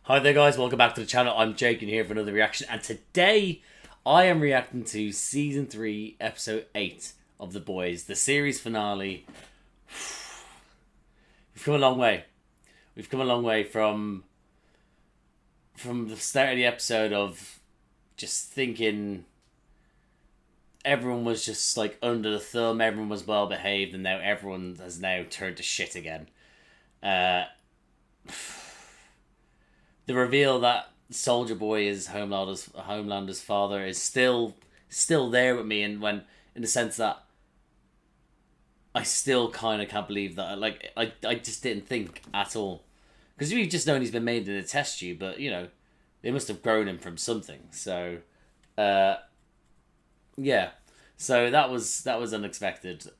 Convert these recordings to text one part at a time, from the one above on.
Hi there guys, welcome back to the channel. I'm Jake and here for another reaction, and today I am reacting to Season 3, Episode 8 of The Boys, the series finale. We've come a long way. We've come a long way from the start of the episode of just thinking everyone was just like under the thumb, everyone was well behaved, and now everyone has now turned to shit again. The reveal that Soldier Boy is Homelander's father is still there with me, and when in the sense that I still kind of can't believe that. Like I just didn't think at all, because we've just known he's been made in a test tube, but you know they must have grown him from something. So, yeah. So that was unexpected.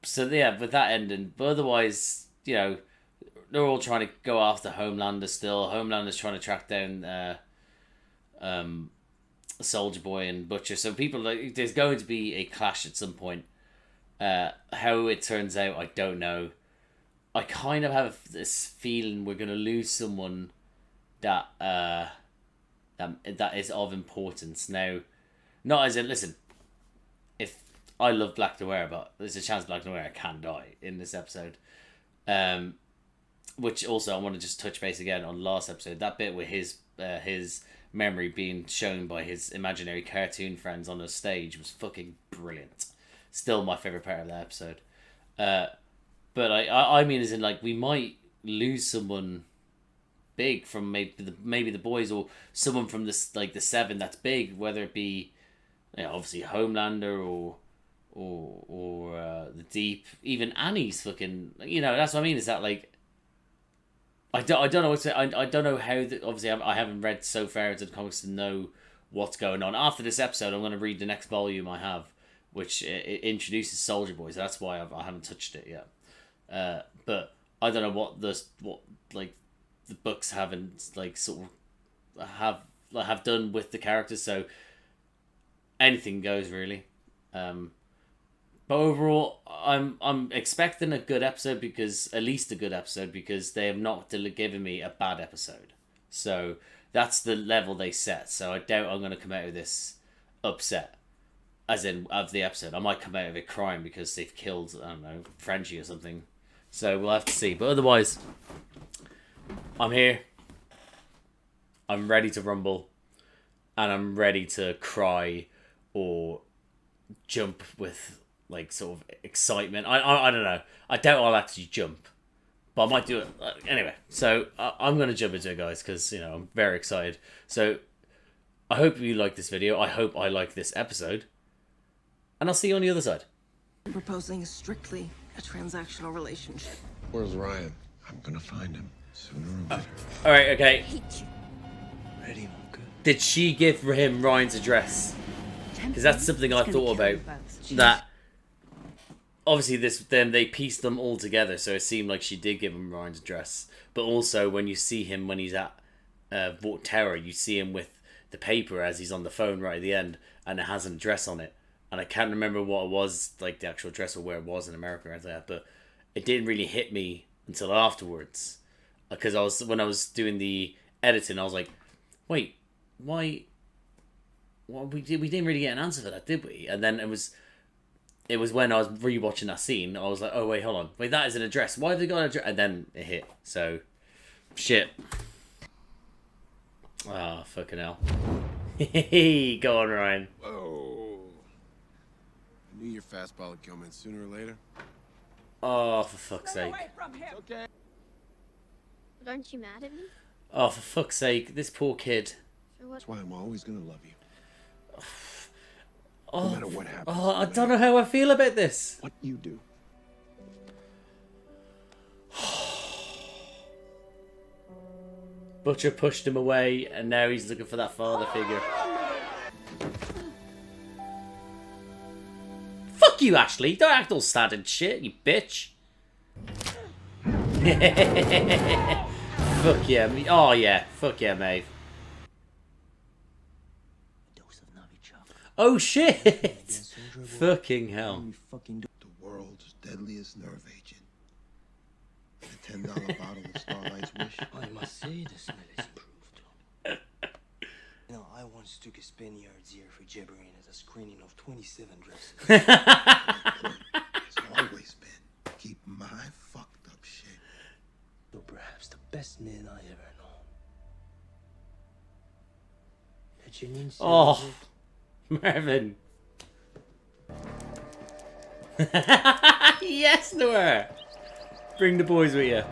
So yeah, with that ending, but otherwise, you know, they're all trying to go after Homelander still. Homelander's trying to track down Soldier Boy and Butcher. So people, like, there's going to be a clash at some point. How it turns out, I don't know. I kind of have this feeling we're going to lose someone that that is of importance. Now, not as in, listen, if I love Black Noir, but there's a chance Black Noir can die in this episode. Which also I want to just touch base again on last episode. That bit with his memory being shown by his imaginary cartoon friends on a stage was fucking brilliant. Still my favourite part of that episode. But I mean as in, like, we might lose someone big from maybe the boys, or someone from this, like, the Seven that's big, whether it be, you know, obviously Homelander or the Deep, even Annie's fucking, you know, that's what I mean, is that, like, I don't know what to say. I don't know how obviously I haven't read so far into the comics to know what's going on. After this episode, I'm going to read the next volume I have, which it introduces Soldier Boy, so that's why I haven't touched it yet. But I don't know what like the books haven't, like, sort of have done with the characters, so anything goes really. But overall, I'm expecting a good episode, because at least a good episode, because they have not given me a bad episode. So that's the level they set. So I doubt I'm going to come out of this upset, as in of the episode. I might come out of it crying because they've killed, I don't know, Frenchie or something. So we'll have to see. But otherwise, I'm here. I'm ready to rumble, and I'm ready to cry or jump with, like, sort of excitement. I don't know. I doubt I'll actually jump, but I might do it anyway. So I'm going to jump into it, guys, because, you know, I'm very excited. So I hope you like this video. I hope I like this episode, and I'll see you on the other side. Proposing is strictly a transactional relationship. Where's Ryan? I'm gonna find him sooner or later. All right, okay. Ready? Good. Did she give him Ryan's address? Because that's something I thought about. That obviously then they pieced them all together, so it seemed like she did give him Ryan's address. But also, when you see him when he's at Vought Tower, you see him with the paper as he's on the phone right at the end, and it has an address on it. And I can't remember what it was, like the actual address or where it was in America or anything like that, but it didn't really hit me until afterwards. Because when I was doing the editing, I was like, wait, why? Well, we didn't really get an answer for that, did we? And then it was when I was rewatching that scene, I was like, oh wait, hold on, wait, that is an address. Why have they got an address? And then it hit. So, shit. Ah, oh, fucking hell. Go on, Ryan. Whoa. I knew your fastball would come in sooner or later. Oh, for fuck's sake. Okay. But aren't you mad at me? Oh, for fuck's sake, this poor kid. That's why I'm always gonna love you. Oh, no matter what happens. Oh, I don't know how I feel about this. What you do. Butcher pushed him away, and now he's looking for that father figure. Fuck you, Ashley. Don't act all sad and shit, you bitch. Fuck yeah. Oh yeah. Fuck yeah, Maeve. Oh shit. Fucking hell. The world's deadliest nerve agent. A $10 bottle of Starlight say the smell is improved. You know, I once took a Spaniard's ear for gibbering at a screening of 27 dresses. It's always been keep my fucked up shit. You're perhaps the best man I ever known. That your name Oh, Marvin. Yes, Noah. Bring the boys with you.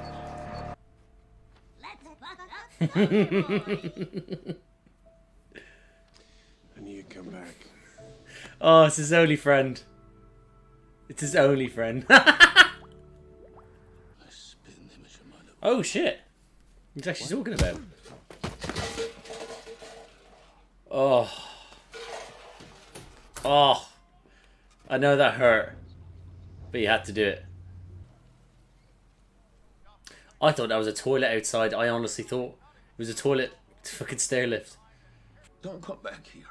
I need to come back. Oh, it's his only friend. It's his only friend. Oh shit. What's actually talking about? Oh. Oh. I know that hurt. But you had to do it. I thought that was a toilet outside. I honestly thought it was a toilet fucking stair lift. Don't come back here.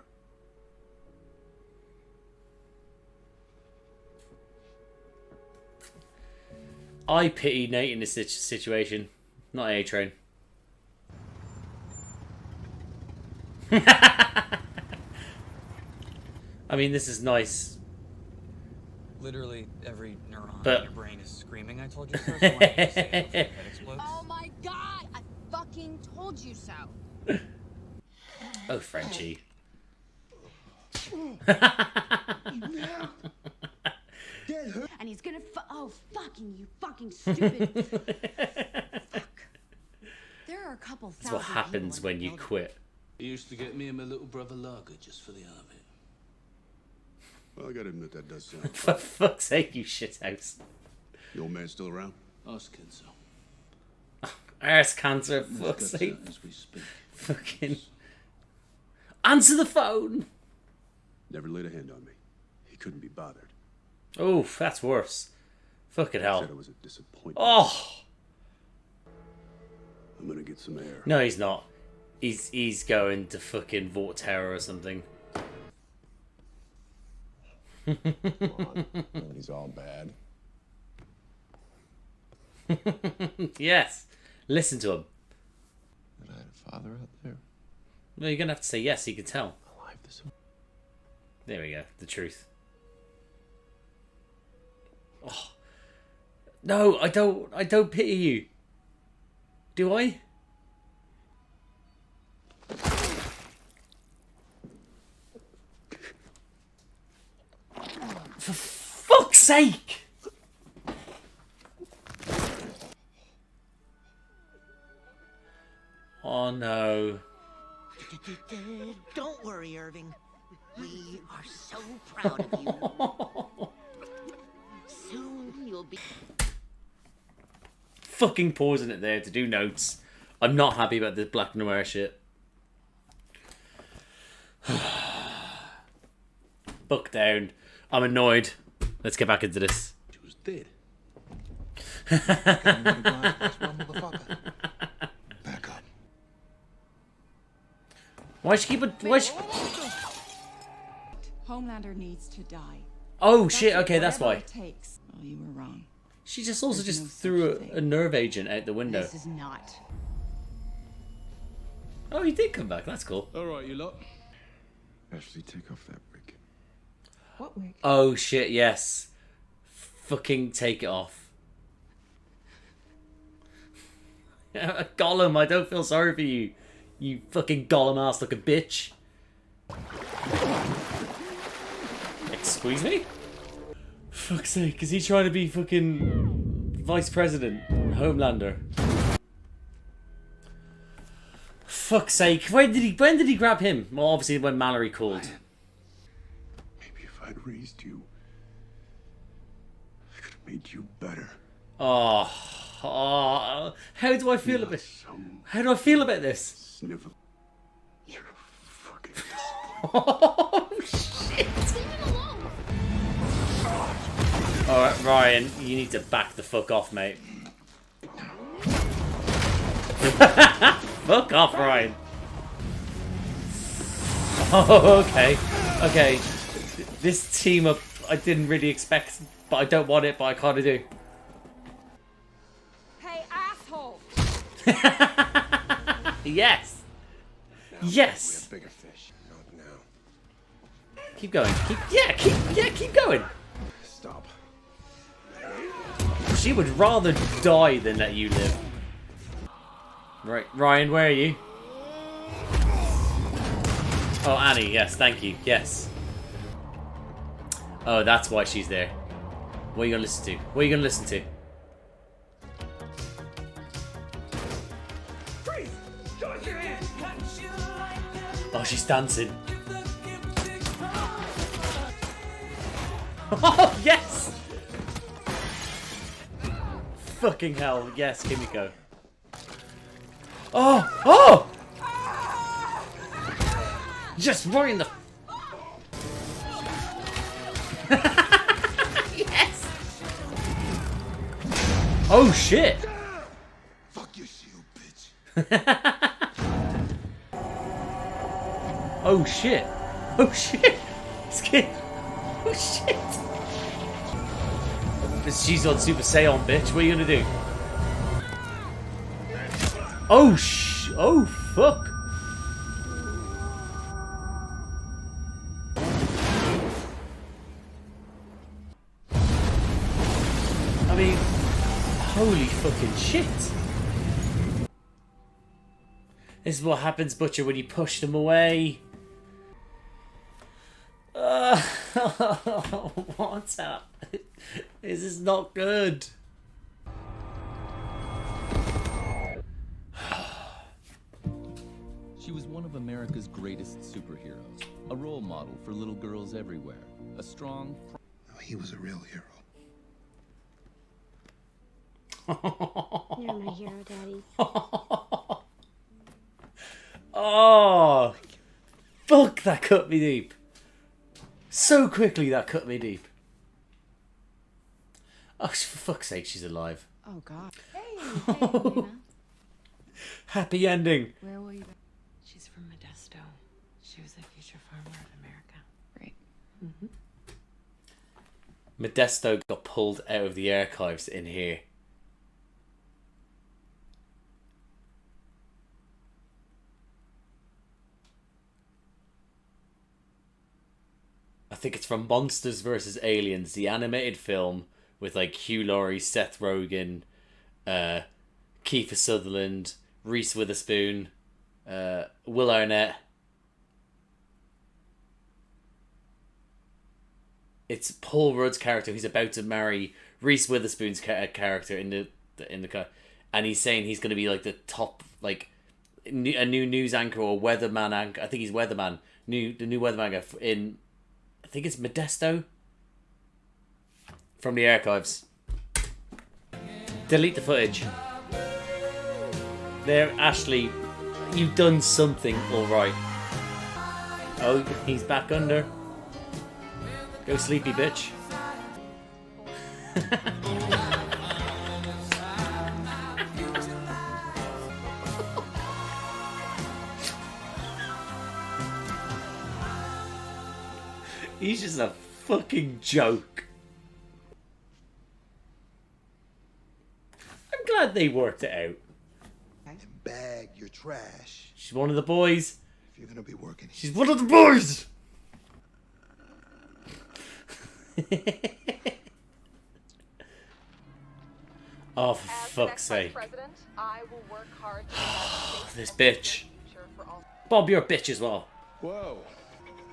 I pity Nate in this situation. Not A-Train. I mean, this is nice. Literally every neuron But- in your brain is screaming, I told you so. So why don't you say it before your head explodes? Oh my god! I fucking told you so. Oh, Frenchie. And he's gonna oh fucking you fucking stupid. Fuck. There are a couple thousand. That's what happens when you quit. He used to get me and my little brother lager just for the hell of it. Well, I gotta admit that does sound. For fuck's sake, you shithouse. The old man still around? Ask Kenzo. Arse cancer, fuck's sake. As we speak. Fucking. Answer the phone! Never laid a hand on me. He couldn't be bothered. Oh, that's worse. Fucking hell. Said it was a disappointment. Oh! I'm gonna get some air. No, he's not. He's going to fucking Vought Terror or something. Come on. Nobody's all bad. Yes. Listen to him. But I had a father out there. No, you're gonna have to say yes, he can tell. Alive this. There we go. The truth. Oh. No, I don't pity you. Do I? For fuck's sake! Oh no. Don't worry, Irving. We are so proud of you. Soon you'll be. Fucking pausing it there to do notes. I'm not happy about this Black Noir shit. Buck down. I'm annoyed. Let's get back into this. She was dead. Back up. Why she keep it? Why she... Homelander needs to die. Oh shit! Okay, that's why. It takes. Well, you were wrong. She just also There's just no such threw thing. a nerve agent out the window. This is not. Oh, he did come back. That's cool. All right, you lot. Ashley, take off that wig. What wig? Oh shit! Yes. Fucking take it off. Gollum, I don't feel sorry for you. You fucking Gollum ass looking bitch. Excuse me? Fuck's sake, is he trying to be fucking vice president? Homelander. Fuck's sake, when did he grab him? Well, obviously when Mallory called. Maybe if I'd raised you, I could have made you better. Oh, how do I feel about Some How do I feel about this? snivel. You're a fucking. Oh shit! Leave him alone. Alright, Ryan, you need to back the fuck off, mate. Fuck off, Ryan. Oh, okay. Okay. This team up, I didn't really expect, but I don't want it, but I kind of do. Hey, asshole! Yes. Now Yes. we have bigger fish. Not now. Keep going. Keep going. Stop. She would rather die than let you live. Right, Ryan, where are you? Oh, Annie, yes, thank you, yes. Oh, that's why she's there. What are you gonna listen to? What are you gonna listen to? Oh, she's dancing. Oh, yes! Fucking hell, yes, Kimiko. Oh! Oh! Just right in the... Yes! Oh, shit! Fuck your shield, bitch. Oh, shit! Oh, shit! Skip! Oh, shit! She's on Super Saiyan, bitch. What are you gonna do? Oh, oh, fuck! I mean, holy fucking shit! This is what happens, Butcher, when you push them away. What's up? This is not good. She was one of America's greatest superheroes, a role model for little girls everywhere, a strong... No, he was a real hero. You're my hero, Daddy. Oh, fuck, that cut me deep. So quickly that cut me deep. Oh, for fuck's sake, she's alive. Oh, God. Hey, Elena. Happy ending. Where will you be? She's from Modesto. She was a future farmer of America. Great. Modesto got pulled out of the archives in here. I think it's from Monsters vs. Aliens, the animated film with like Hugh Laurie, Seth Rogen, Kiefer Sutherland, Reese Witherspoon, Will Arnett. It's Paul Rudd's character who's about to marry Reese Witherspoon's character in the car, and he's saying he's going to be like the top, like a new news anchor or weatherman anchor. I think he's weatherman, the new weatherman anchor in. I think it's Modesto. From the archives. Delete the footage. There, Ashley, you've done something alright. Oh, he's back under. Go sleepy, bitch. He's just a fucking joke. I'm glad they worked it out. And bag your trash. She's one of the boys. If you're gonna be working here. She's one of the boys! Oh, for fuck's sake. I will work hard to This bitch. Bob, you're a bitch as well. Whoa.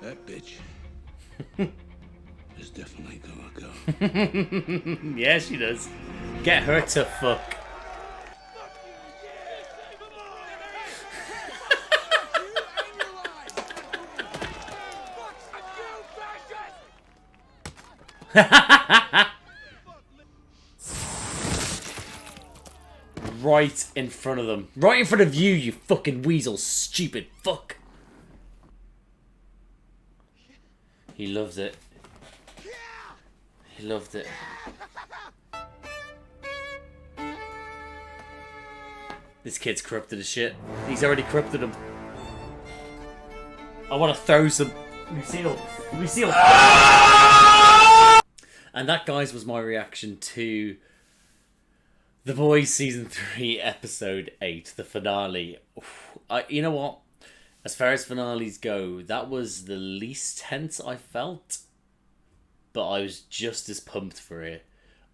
That bitch is definitely gonna go. Yeah, she does. Get her to fuck. Right in front of them. Right in front of you, you fucking weasel, stupid fuck. He loves it. He loved it. This kid's corrupted as shit. He's already corrupted him. I want to throw some... Lucille. And that, guys, was my reaction to The Boys season 3 episode 8, the finale. You know what? As far as finales go, that was the least tense I felt, but I was just as pumped for it.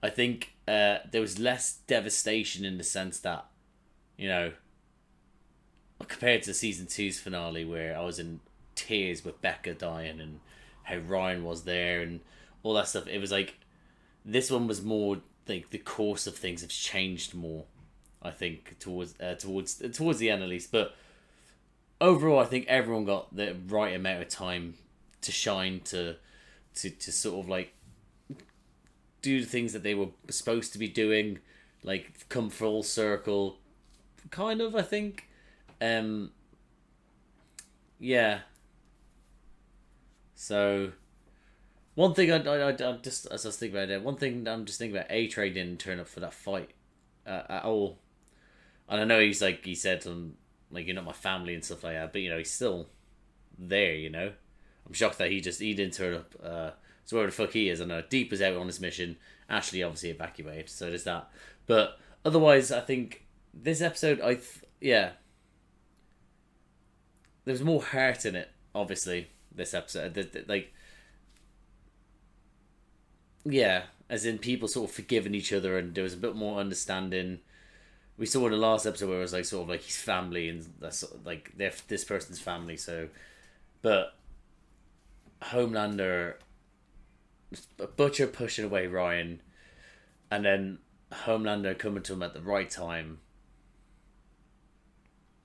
I think there was less devastation in the sense that, you know, compared to season 2's finale where I was in tears with Becca dying and how Ryan was there and all that stuff. It was like, this one was more like the course of things have changed more, I think, towards the end at least. But overall, I think everyone got the right amount of time to shine, to sort of like do the things that they were supposed to be doing, like come full circle, kind of, I think. Yeah. So, one thing I just, as I was thinking about it, one thing I'm just thinking about, A-Train didn't turn up for that fight at all. And I know he said like, you're not my family and stuff like that, but, you know, he's still there, you know. I'm shocked that he didn't turn up. So where the fuck he is, I know Deep is out on his mission. Ashley obviously evacuated, so there's that. But otherwise, I think this episode, there was more heart in it, obviously, this episode. Like, yeah, as in people sort of forgiving each other, and there was a bit more understanding. We saw in the last episode where it was like sort of like his family, and that's like they're this person's family. So, but Homelander, Butcher pushing away Ryan, and then Homelander coming to him at the right time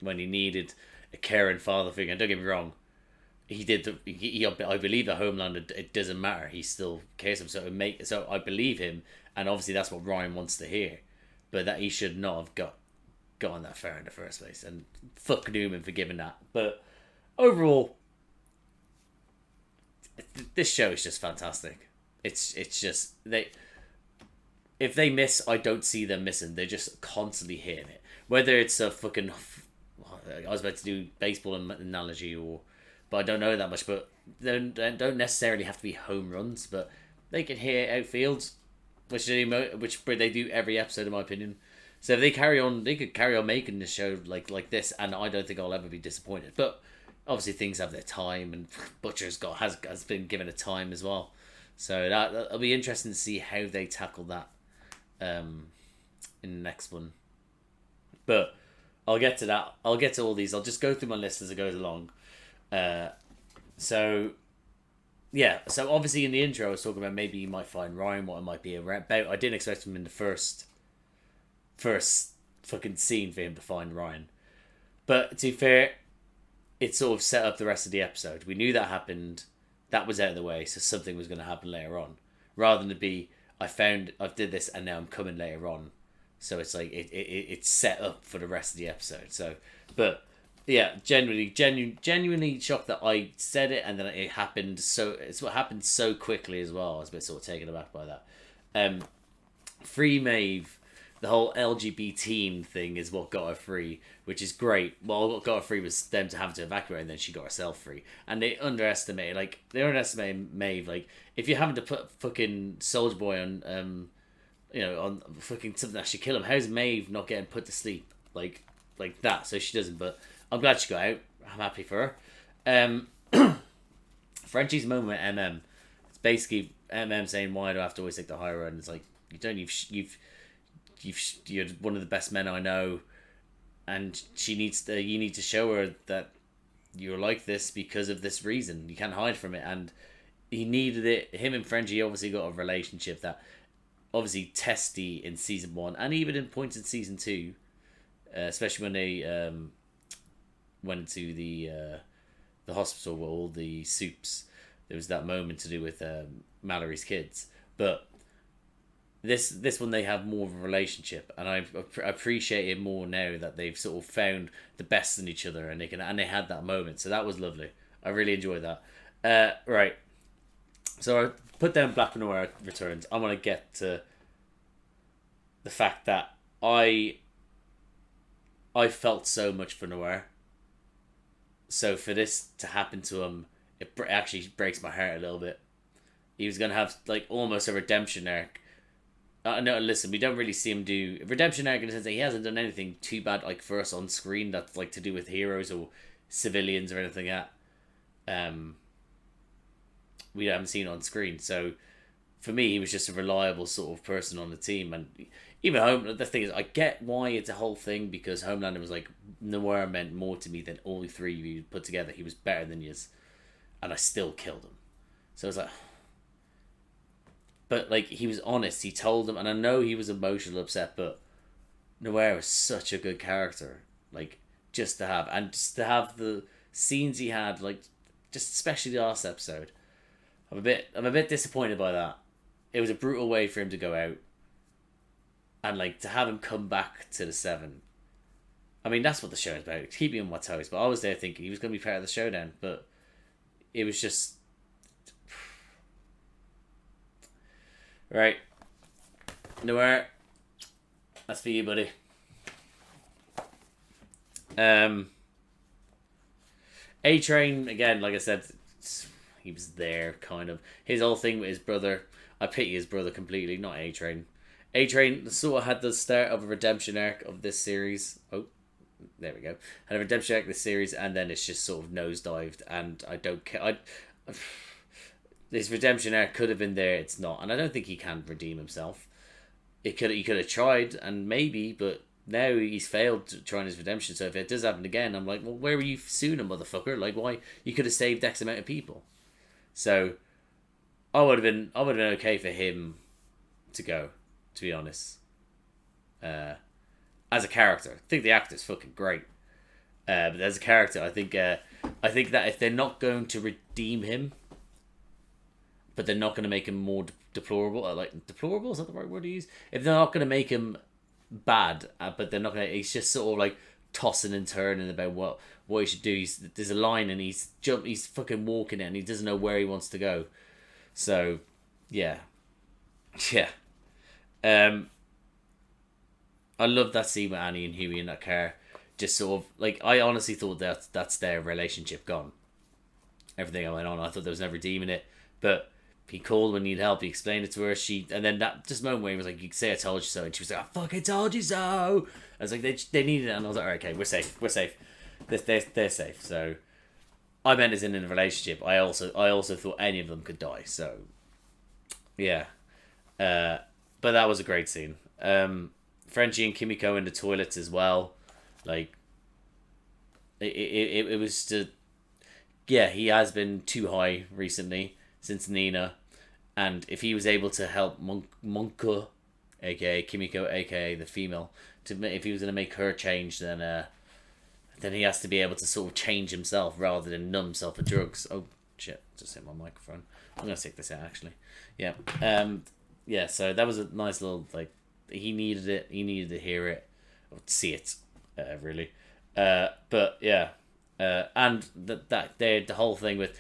when he needed a caring father figure. And don't get me wrong, he did. I believe that Homelander, it doesn't matter. He still cares him. So I believe him, and obviously that's what Ryan wants to hear. But that he should not have gone that far in the first place. And fuck Newman for giving that. But overall, this show is just fantastic. It's just if they miss, I don't see them missing. They're just constantly hitting it. Whether it's a fucking, I was about to do baseball analogy, but I don't know that much. But they don't necessarily have to be home runs, but they can hit outfields, which they do every episode, in my opinion. So if they could carry on making this show like this, and I don't think I'll ever be disappointed. But obviously things have their time, and Butcher's has been given a time as well. So that'll be interesting to see how they tackle that in the next one. But I'll get to that. I'll get to all these. I'll just go through my list as it goes along. So obviously in the intro I was talking about maybe you might find Ryan, what it might be about. I didn't expect him in the first fucking scene for him to find Ryan. But to be fair, it sort of set up the rest of the episode. We knew that happened. That was out of the way, so something was going to happen later on. Rather than to be, I did this and now I'm coming later on. So it's like, it's set up for the rest of the episode. So, but yeah, genuinely shocked that I said it and then it happened. So it's what happened so quickly as well. I was a bit sort of taken aback by that. Free Maeve, the whole LGBT thing is what got her free, which is great. Well, what got her free was them to have to evacuate, and then she got herself free. And they underestimated Maeve. Like, if you're having to put fucking Soldier Boy on, on fucking something that should kill him, how's Maeve not getting put to sleep like that? So she doesn't. But I'm glad she got out. I'm happy for her. Frenchie's moment with MM. It's basically MM saying, "Why do I have to always take the higher road?" And it's like, you don't. You're one of the best men I know, and you need to show her that you're like this because of this reason. You can't hide from it, and he needed it. Him and Frenchie obviously got a relationship that obviously testy in season 1 and even in points in season 2, especially when they went to the hospital with all the soups. There was that moment to do with Mallory's kids, but this one they have more of a relationship, and I appreciate it more now that they've sort of found the best in each other, and they had that moment. So that was lovely. I really enjoyed that. Right. So I put down Black Noir Returns. I want to get to the fact that I felt so much for Noir. So for this to happen to him, it actually breaks my heart a little bit. He was going to have like almost a redemption arc No, listen, we don't really see him do redemption arc in the sense that he hasn't done anything too bad like for us on screen that's like to do with heroes or civilians or anything like that. We haven't seen on screen. So for me, he was just a reliable sort of person on the team. And even the thing is, I get why it's a whole thing, because Homelander was like, Noir meant more to me than all three of you put together. He was better than you, and I still killed him. So I was like, but like, he was honest. He told them, and I know he was emotional, upset, but Noir was such a good character. Like, just to have the scenes he had, like, just especially the last episode. I'm a bit disappointed by that. It was a brutal way for him to go out. And like, to have him come back to the Seven. I mean, that's what the show is about. Keeping him on my toes. But I was there thinking he was going to be part of the showdown. But it was just... Right. Noir. That's for you, buddy. A-Train, again, like I said, he was there, kind of. His whole thing with his brother, I pity his brother completely, not A-Train. A-Train sort of had the start of a redemption arc of this series. Oh, there we go. Had a redemption arc of this series, and then it's just sort of nosedived, and I don't care. This redemption arc could have been there, it's not. And I don't think he can redeem himself. He could have tried, and maybe, but now he's failed trying his redemption, so if it does happen again, I'm like, well, where were you sooner, motherfucker? Like, why? You could have saved X amount of people. So I would have been okay for him to go, to be honest. As a character, I think the actor's fucking great. But as a character, I think that if they're not going to redeem him, but they're not going to make him more deplorable, like, deplorable, is that the right word to use? If they're not going to make him bad, but they're not going to, he's just sort of like tossing and turning about what he should do. There's a line and he's fucking walking it and he doesn't know where he wants to go. So, yeah. I love that scene with Annie and Huey in that car. Just sort of, like, I honestly thought that's their relationship gone. Everything that went on, I thought there was never redeeming it. But he called when he needed help, he explained it to her, and then that just moment where he was like, you can say I told you so, and she was like, I fucking told you so. I was like, they needed it, and I was like, alright, okay, we're safe. They're safe. So I meant as in a relationship. I also thought any of them could die. So yeah, but that was a great scene. Frenchie and Kimiko in the toilets as well. Like it was just, yeah, he has been too high recently since Nina, and if he was able to help Monka, aka Kimiko, aka the female, if he was going to make her change, then he has to be able to sort of change himself rather than numb himself with drugs. Oh shit! Just hit my microphone. I'm gonna take this out actually. Yeah. Yeah. So that was a nice little, like, he needed it. He needed to hear it, or see it, really. But yeah. And the whole thing with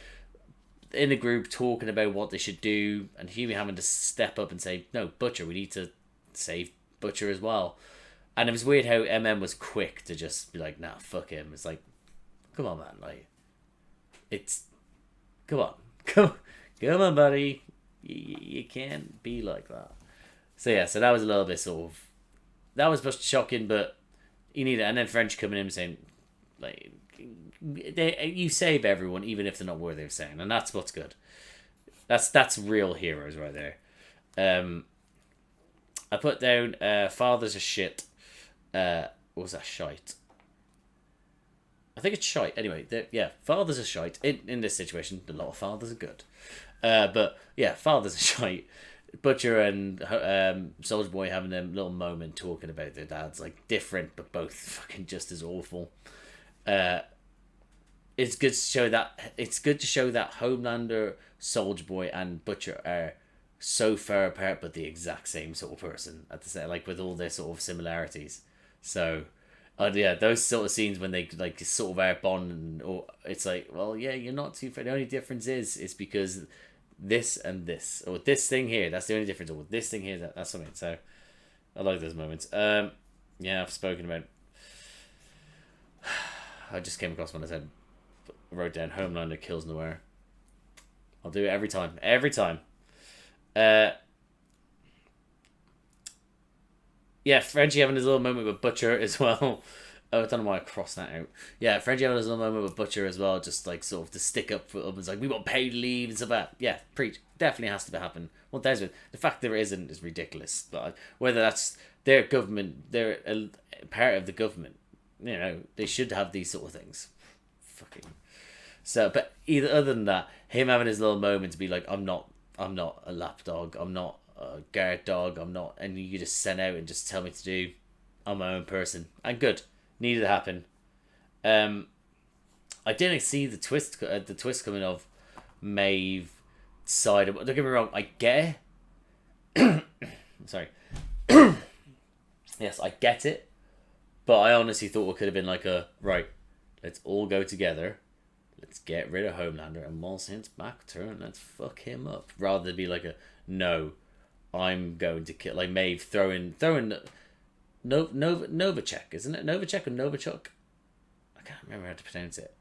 in a group talking about what they should do, and Huey having to step up and say, no, Butcher, we need to save Butcher as well. And it was weird how MM was quick to just be like, nah, fuck him. It's like, come on, man. Like, come on, buddy. You can't be like that. So yeah, so that was a little bit sort of, that was just shocking, but you need it. And then French coming in and saying, like, you save everyone, even if they're not worthy of saying, and that's what's good. That's real heroes right there. I put down fathers are shit. What was that, shite? I think it's shite. Anyway, yeah, fathers are shite. In this situation, a lot of fathers are good. But yeah, fathers are shite. Butcher and Soldier Boy having them little moment talking about their dads, like, different but both fucking just as awful. It's good to show that. It's good to show that Homelander, Soldier Boy, and Butcher are so far apart, but the exact same sort of person at the same, like, with all their sort of similarities. So, yeah, those sort of scenes when they, like, sort of are bond, or it's like, well, yeah, you're not too far. The only difference is because this and this, or this thing here, that's the only difference, or this thing here, that's something. So I like those moments. Yeah, I've spoken about. I just came across when I wrote down Homelander kills Noir. I'll do it every time. Yeah, Frenchie having his little moment with Butcher as well. Oh, I don't know why I crossed that out. Yeah, Frenchie having his little moment with Butcher as well, just like sort of to stick up for Urban's like, we want paid leave and stuff like that. Yeah, preach. Definitely has to happen. 1000. The fact there isn't is ridiculous. But whether that's their government, they're a part of the government, you know, they should have these sort of things. Fucking. So, but either other than that, him having his little moment to be like, I'm not a lapdog, I'm not a guard dog, I'm not, and you just send out and just tell me to do, I'm my own person. And good. Needed to happen. I didn't see the twist coming of Maeve side. Don't get me wrong, I get it. Sorry. Yes, I get it. But I honestly thought it could have been like a, right, let's all go together. Let's get rid of Homelander and whilst it's back turn, let's fuck him up. Rather than be like a, no, I'm going to kill, like Maeve throwing Novacek, isn't it? Novacek or Novichok? I can't remember how to pronounce it.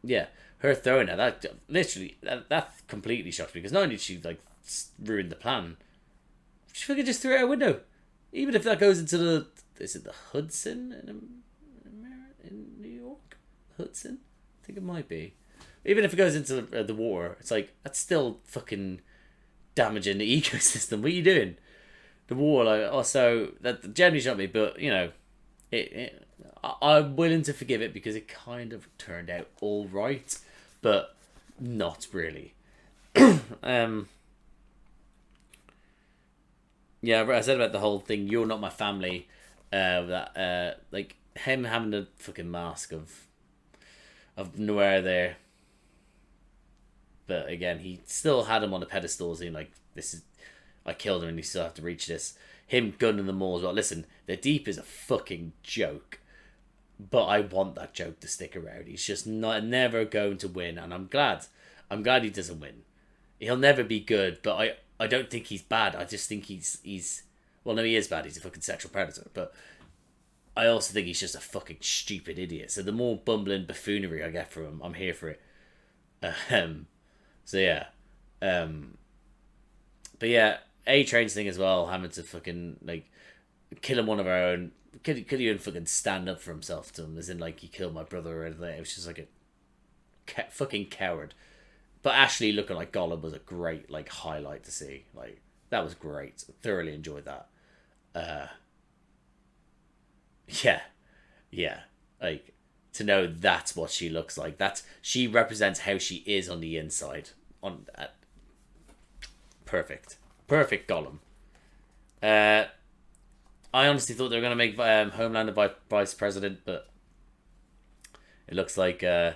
Yeah, her throwing it, that literally, that completely shocked me, because not only did she like ruin the plan, she fucking just threw it out a window. Even if that goes into the, is it the Hudson in New York? Hudson? I think it might be. Even if it goes into the water, it's like, that's still fucking damaging the ecosystem. What are you doing? The war, like, also, that generally shot me, but, you know, I'm willing to forgive it because it kind of turned out all right, but not really. Yeah, I said about the whole thing, you're not my family, that, like, him having the fucking mask of Noir there, but again, he still had him on a pedestal, saying, like, this is, I killed him and you still have to reach this. Him gunning them all as well. Listen, the Deep is a fucking joke, but I want that joke to stick around. He's just never going to win, and I'm glad he doesn't win. He'll never be good, but I don't think he's bad. I just think he's well, no, he is bad. He's a fucking sexual predator, but I also think he's just a fucking stupid idiot. So the more bumbling buffoonery I get from him, I'm here for it. So yeah. But yeah, A-Train's thing as well, having to fucking, like, killing one of our own. Could he even fucking stand up for himself to him, as in, like, you killed my brother or anything. It was just like a fucking coward. But Ashley looking like Gollum was a great, like, highlight to see. Like, that was great. Thoroughly enjoyed that. Yeah. Like, to know that's what she looks like. She represents how she is on the inside. Perfect Gollum. I honestly thought they were going to make Homelander vice president, but it looks like I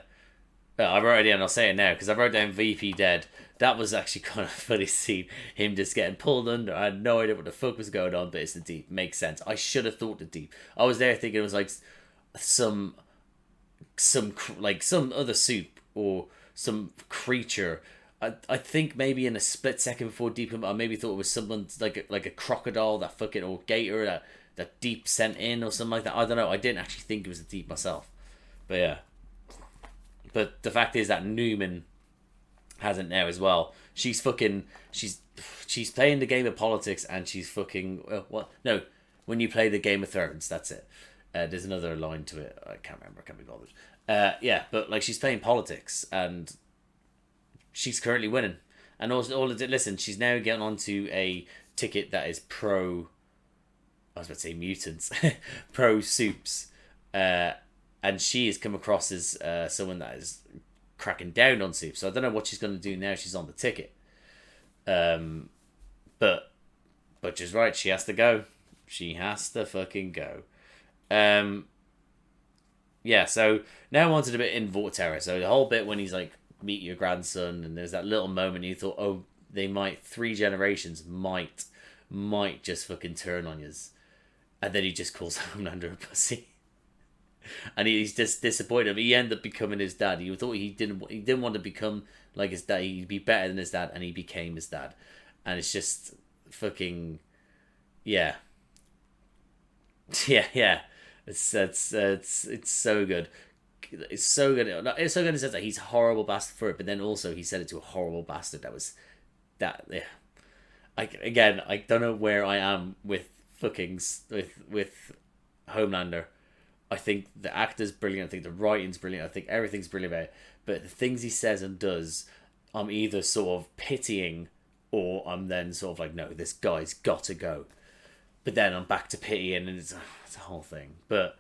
wrote it down. I'll say it now because I wrote down VP dead. That was actually kind of funny to see him just getting pulled under. I had no idea what the fuck was going on, but it's the Deep. Makes sense. I should have thought the Deep. I was there thinking it was like some other soup or some creature. I think maybe in a split second before Deep, I maybe thought it was someone like a crocodile that fucking, or gator that Deep sent in or something like that. I don't know. I didn't actually think it was a Deep myself, but yeah. But the fact is that Newman has it now as well. She's playing the game of politics, and she's fucking when you play the Game of Thrones, that's it. There's another line to it. I can't remember. I can't be bothered. Yeah, but like she's playing politics and she's currently winning. And also, listen, she's now getting onto a ticket that is pro. I was about to say mutants, pro soups, and she has come across as someone that is cracking down on soup. So I don't know what she's going to do now. She's on the ticket, but Butcher's right. She has to go. She has to fucking go. Yeah. So now onto the bit in Vorterra. So the whole bit when he's like, meet your grandson, and there's that little moment you thought, oh, they might, 3 generations might just fucking turn on yous, and then he just calls Homelander a pussy, and he's just disappointed. He ended up becoming his dad. He thought he didn't want to become like his dad. He'd be better than his dad, and he became his dad, and it's just fucking yeah. It's so good. It's so good. It's so good in the sense that he's a horrible bastard for it, but then also he said it to a horrible bastard. That was that. Yeah. I don't know where I am with with Homelander. I think the actor's brilliant. I think the writing's brilliant. I think everything's brilliant about it. But the things he says and does, I'm either sort of pitying, or I'm then sort of like, no, this guy's got to go. But then I'm back to pitying, and it's a whole thing. But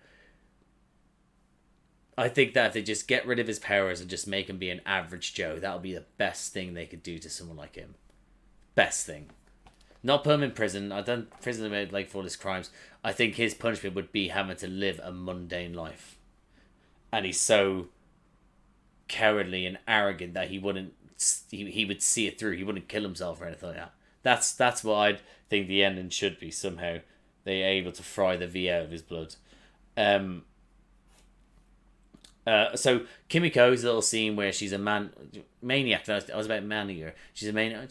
I think that if they just get rid of his powers and just make him be an average Joe, that'll be the best thing they could do to someone like him. Best thing. Not put him in prison. I don't prison him like for all his crimes. I think his punishment would be having to live a mundane life. And he's so cowardly and arrogant that he would see it through. He wouldn't kill himself or anything like that. That's what I think the ending should be. Somehow they're able to fry the V out of his blood. So Kimiko's little scene where she's a maniac. I was about maniac. She's a maniac.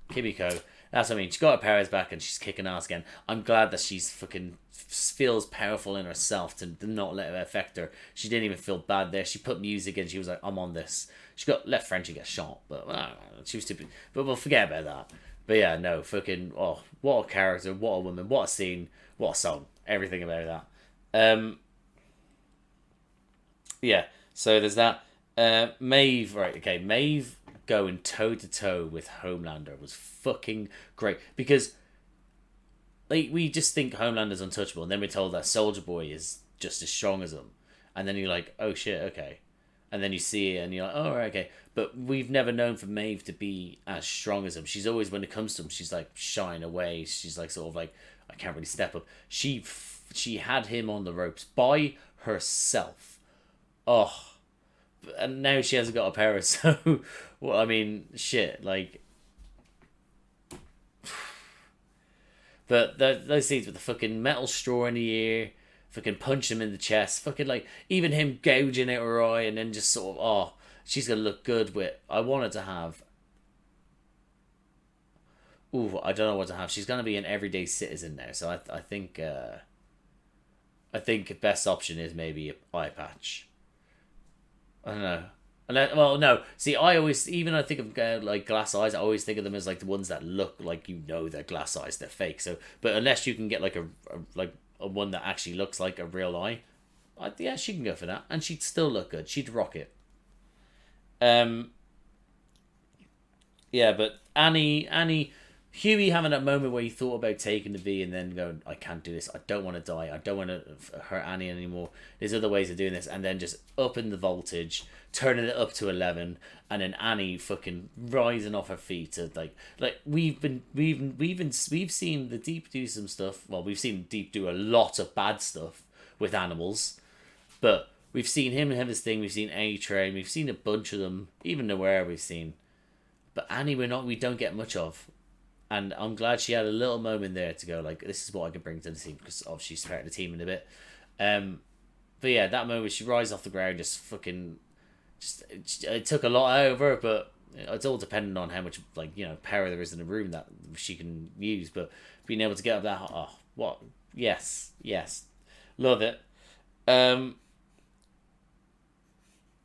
Kimiko. That's what I mean. She got her powers back and she's kicking ass again. I'm glad that she's fucking feels powerful in herself to not let it affect her. She didn't even feel bad there. She put music in. She was like, I'm on this. She got let Frenchie get shot, but she was stupid. But we'll forget about that. But yeah, no, fucking, oh, what a character, what a woman, what a scene, what a song. Everything about that. Yeah, so there's that. Maeve, right, okay, Maeve going toe-to-toe with Homelander was fucking great. Because, like, we just think Homelander's untouchable, and then we're told that Soldier Boy is just as strong as him. And then you're like, oh shit, okay. And then you see it, and you're like, oh, right, okay. But we've never known for Maeve to be as strong as him. She's always, when it comes to him, she's like shying away. She's like sort of like, I can't really step up. She had him on the ropes by herself. Oh, and now she hasn't got a power, so, well, I mean, shit, like, but those scenes with the fucking metal straw in the ear, fucking punch him in the chest, fucking, like, even him gouging out her eye, and then just sort of, oh, she's gonna look good with, I wanted to have, I don't know what to have, she's gonna be an everyday citizen now, so I think best option is maybe an eye patch. I don't know. Well, no. See, I think of like glass eyes, I always think of them as like the ones that look like, you know, they're glass eyes, they're fake. So, but unless you can get like a one that actually looks like a real eye, yeah, she can go for that, and she'd still look good. She'd rock it. Yeah, but Huey having that moment where he thought about taking the V and then going, I can't do this. I don't want to die. I don't want to hurt Annie anymore. There's other ways of doing this. And then just upping the voltage, turning it up to 11, and then Annie fucking rising off her feet to like we've seen the Deep do some stuff. Well, we've seen Deep do a lot of bad stuff with animals, but we've seen him have his thing. We've seen A-Train. We've seen a bunch of them. Even Nowhere we've seen, but Annie we don't get much of. And I'm glad she had a little moment there to go, like, this is what I can bring to the team, because obviously she's part of the team in a bit. But yeah, that moment she rises off the ground, it took a lot out of her, but it's all dependent on how much, like, you know, power there is in the room that she can use. But being able to get up that, oh, what? Yes, love it.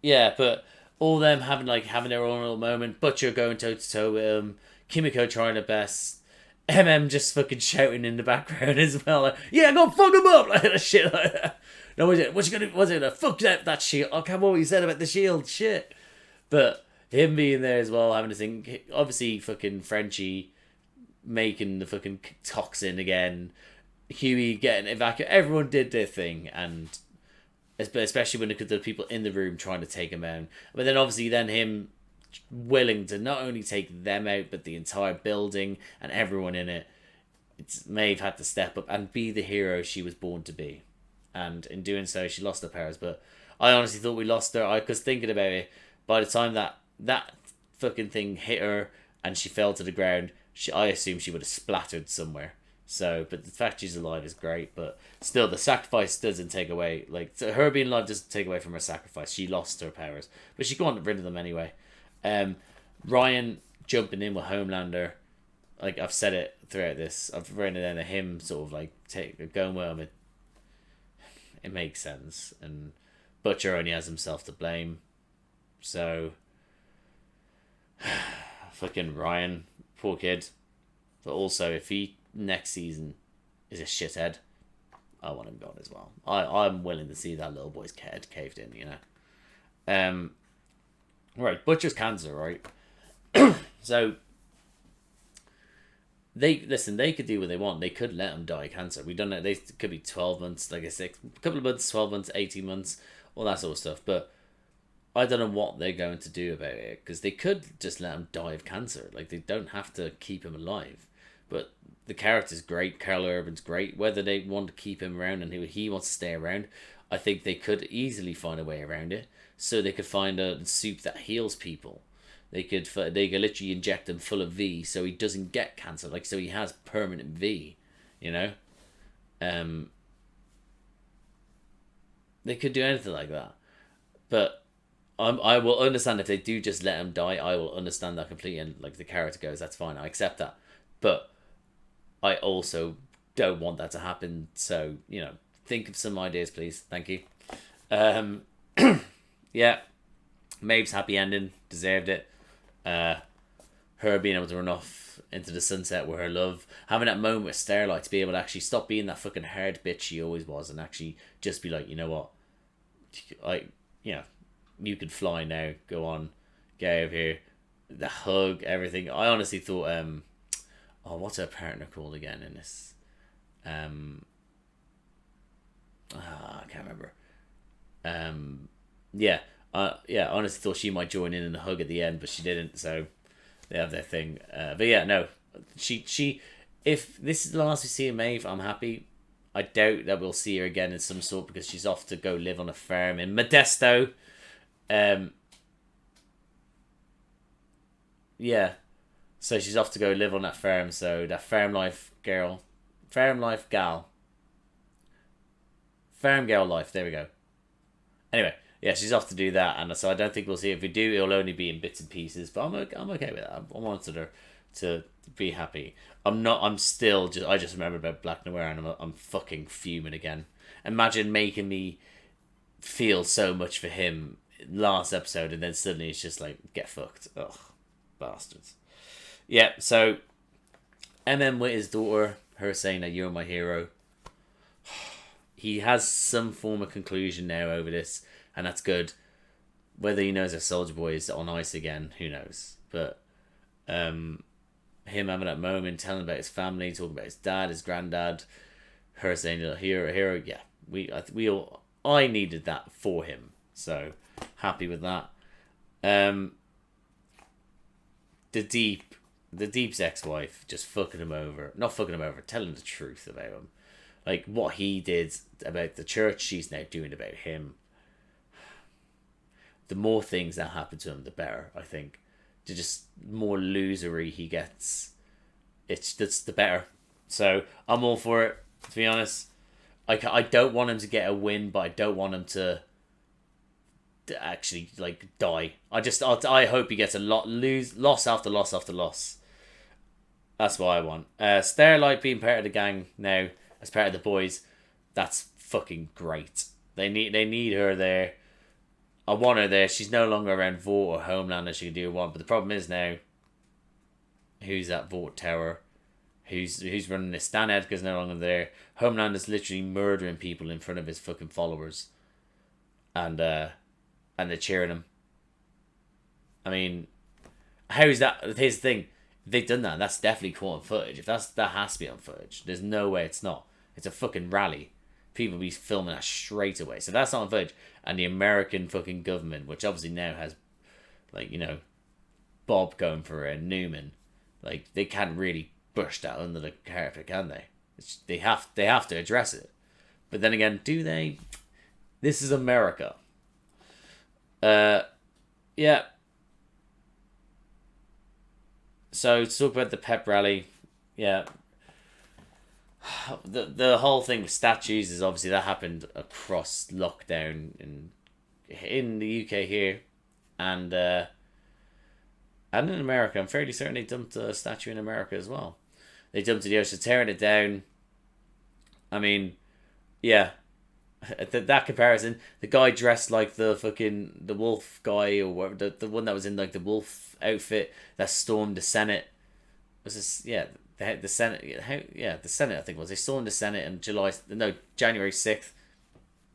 Yeah, but all them having their own little moment. Butcher going toe to toe with him. Kimiko trying her best. just fucking shouting in the background as well. Like, yeah, go fuck him up! Like shit like that. No, what's you gonna, was it? Fuck that shield. I can't remember what you said about the shield. Shit. But him being there as well, having to think, obviously fucking Frenchie making the fucking toxin again. Huey getting evacuated. Everyone did their thing, and especially when it could the people in the room trying to take him out. But then obviously him willing to not only take them out, but the entire building and everyone in it. Maeve had to step up and be the hero she was born to be. And in doing so, she lost her powers. But I honestly thought we lost her. I was thinking about it. By the time that fucking thing hit her and she fell to the ground, I assumed she would have splattered somewhere. So, but the fact she's alive is great. But still, the sacrifice doesn't take away. Like, her being alive doesn't take away from her sacrifice. She lost her powers. But she got rid of them anyway. Ryan jumping in with Homelander, like I've said it throughout this, I've written it down, him sort of like going with him. It makes sense, and Butcher only has himself to blame. So, fucking Ryan, poor kid. But also, if he next season is a shithead, I want him gone as well. I'm willing to see that little boy's head caved in, you know. Right, Butcher's cancer, right? So they could do what they want. They could let him die of cancer. We don't know. They could be 12 months, like I said, a couple of months, 12 months, 18 months, all that sort of stuff. But I don't know what they're going to do about it, because they could just let him die of cancer. Like, they don't have to keep him alive. But the character's great. Karl Urban's great. Whether they want to keep him around and he wants to stay around, I think they could easily find a way around it. So they could find a soup that heals people. They could literally inject him full of V, so he doesn't get cancer. Like, so he has permanent V, you know. They could do anything like that. But I will understand if they do just let him die. I will understand that completely, and like the character goes, that's fine. I accept that. But I also don't want that to happen. So, you know, think of some ideas, please. Thank you. Yeah, Maeve's happy ending, deserved it. Her being able to run off into the sunset with her love, having that moment with Starlight to be able to actually stop being that fucking hard bitch she always was, and actually just be like, you know what, you can fly now, go on, get out of here. The hug, everything. I honestly thought, what's her partner called again in this? I can't remember. I honestly thought she might join in the hug at the end, but she didn't, so they have their thing. But yeah, no. She if this is the last we see of Maeve, I'm happy. I doubt that we'll see her again in some sort, because she's off to go live on a farm in Modesto. Yeah. So she's off to go live on that farm, so that farm life gal. Farm girl life, there we go. Anyway, yeah, she's off to do that, and so I don't think we'll see it. If we do, it'll only be in bits and pieces, but I'm okay with that. I wanted her to be happy. I just remember about Black Noir, and I'm fucking fuming again. Imagine making me feel so much for him last episode, and then suddenly it's just like, get fucked. Ugh, bastards. Yeah, so MM with his daughter, her saying that you're my hero. He has some form of conclusion now over this, and that's good. Whether he knows that Soldier Boy is on ice again, who knows? But him having that moment, telling about his family, talking about his dad, his granddad, her saying hero, yeah, I needed that for him, so happy with that. The Deep's ex-wife just fucking him over, not fucking him over, telling the truth about him, like what he did about the church, she's now doing about him. The more things that happen to him, the better, I think. The just more losery he gets, that's the better. So I'm all for it, to be honest. I don't want him to get a win, but I don't want him to actually like die. I hope he gets a loss after loss after loss. That's what I want. Starlight being part of the gang now, as part of the boys, that's fucking great. They need her there. I want her there. She's no longer around Vought or Homeland, as she can do what. But the problem is now, who's that Vought Tower? Who's running this? Stan Edgar's no longer there. Homeland is literally murdering people in front of his fucking followers, and they're cheering him. I mean, how is that? Here's the thing: if they've done that, that's definitely caught on footage. If that has to be on footage. There's no way it's not. It's a fucking rally. People be filming that straight away. So that's not on footage. And the American fucking government, which obviously now has, like, you know, Bob going for a Newman, like, they can't really brush that under the carpet, can they? They have to address it. But then again, do they? This is America. Yeah. So to talk about the pep rally, yeah. The whole thing with statues is obviously that happened across lockdown in the UK here, and in America. I'm fairly certain they dumped a statue in America as well. They dumped it in the ocean, tearing it down. I mean, yeah, that comparison, the guy dressed like the wolf guy, or whatever, the one that was in like the wolf outfit that stormed the Senate, was just, yeah, the Senate, the Senate I think it was. They stormed the Senate in January 6th.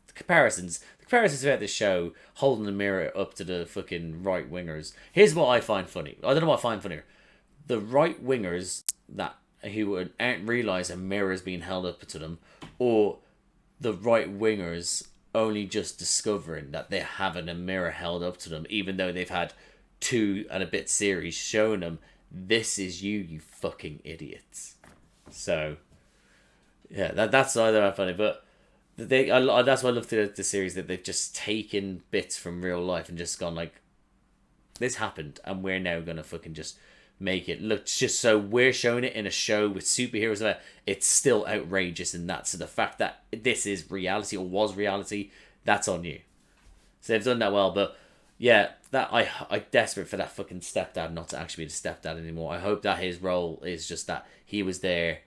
The comparisons throughout the show, holding the mirror up to the fucking right wingers. Here's what I find funny. I don't know what I find funnier. The right wingers who aren't realise a mirror is being held up to them, or the right wingers only just discovering that they're having a mirror held up to them, even though they've had 2 and a bit series showing them, this is you fucking idiots. So, yeah, that's either I find it, but that's why I love the series, that they've just taken bits from real life and just gone like, this happened, and we're now gonna fucking just make it look just so we're showing it in a show with superheroes. It's still outrageous, and that's the fact that this is reality or was reality. That's on you. So they've done that well, but yeah, that I desperate for that fucking stepdad not to actually be the stepdad anymore. I hope that his role is just that he was there,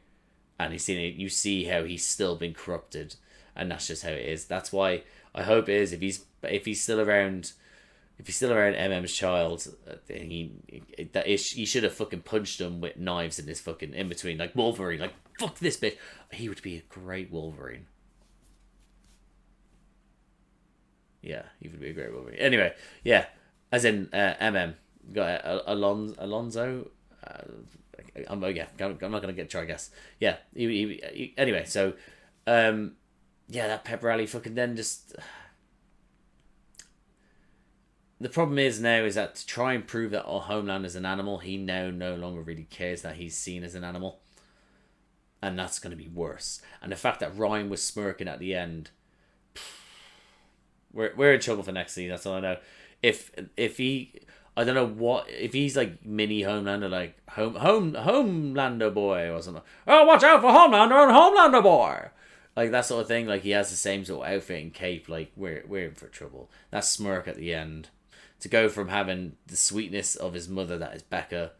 and he's seen it. You see how he's still been corrupted, and that's just how it is. That's why I hope it is if he's still around. If he's still around MM's child, he should have fucking punched him with knives in his fucking in between, like Wolverine. Like, fuck this bitch. He would be a great Wolverine. Yeah, he would be a great Wolverine. Anyway, yeah, as in MM got Alonso. I'm not gonna try a guess. Yeah, anyway. So, yeah, that pep rally fucking then just. The problem is now is that to try and prove that Homeland is an animal, he now no longer really cares that he's seen as an animal. And that's going to be worse. And the fact that Ryan was smirking at the end, we're in trouble for next season, that's all I know. If he, I don't know what, if he's like mini Homelander, like Homelander boy or something. Oh, watch out for Homelander and Homelander boy! Like that sort of thing, like he has the same sort of outfit and cape, like we're in for trouble. That smirk at the end. To go from having the sweetness of his mother, that is Becca,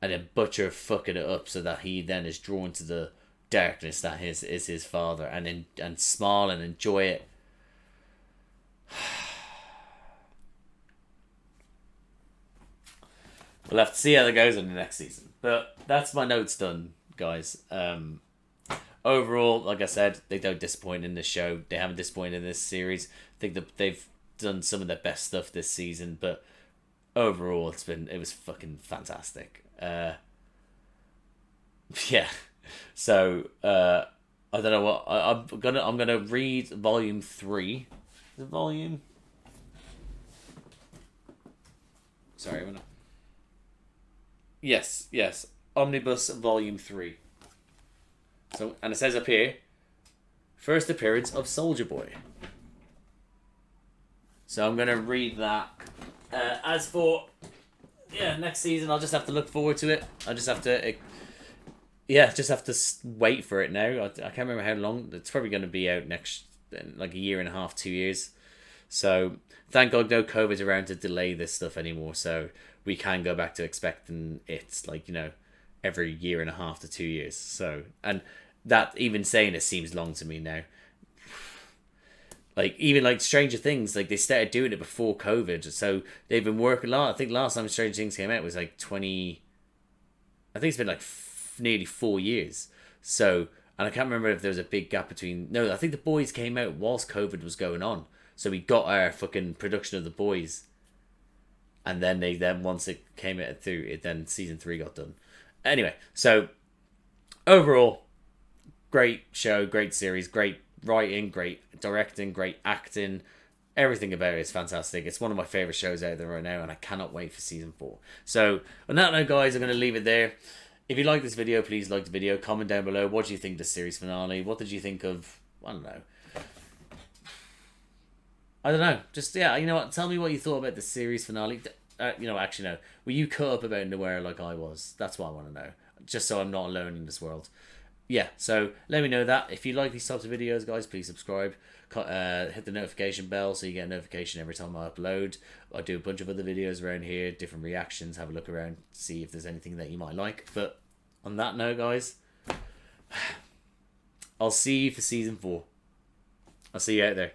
and then Butcher fucking it up so that he then is drawn to the darkness that is his father, and smile and enjoy it. We'll have to see how that goes in the next season. But that's my notes done, guys. Overall, like I said, they don't disappoint in this show. They haven't disappointed in this series. I think that they've done some of their best stuff this season, but overall it was fucking fantastic. Yeah. So I don't know what I'm gonna read volume 3. The volume. Sorry, I'm gonna. Yes. Omnibus volume 3. So, and it says up here, first appearance of Soldier Boy. So I'm gonna read that. As for next season, I'll just have to look forward to it. I just have to, wait for it now. I can't remember how long. It's probably gonna be out next, like a year and a half, 2 years. So thank God no COVID's around to delay this stuff anymore. So we can go back to expecting it, like, you know, every year and a half to 2 years. So, and that, even saying it seems long to me now. Like, even like Stranger Things, like they started doing it before COVID, so they've been working a lot. I think last time Stranger Things came out was like 20. I think it's been like nearly 4 years. So, and I can't remember if there was a big gap between. No, I think The Boys came out whilst COVID was going on, so we got our fucking production of The Boys, and then once it came out through it, then season 3 got done. Anyway, so overall, great show, great series, great writing, great directing, great acting. Everything about it is fantastic. It's one of my favourite shows out there right now, and I cannot wait for season 4. So, on that note, guys, I'm going to leave it there. If you like this video, please like the video. Comment down below. What do you think of the series finale? What did you think of... I don't know. Just, yeah, you know what? Tell me what you thought about the series finale. Actually, no. Were you caught up about Noir like I was? That's what I want to know. Just so I'm not alone in this world. Yeah, so let me know that. If you like these types of videos, guys, please subscribe. Hit the notification bell so you get a notification every time I upload. I do a bunch of other videos around here, different reactions. Have a look around, see if there's anything that you might like. But on that note, guys, I'll see you for season 4. I'll see you out there.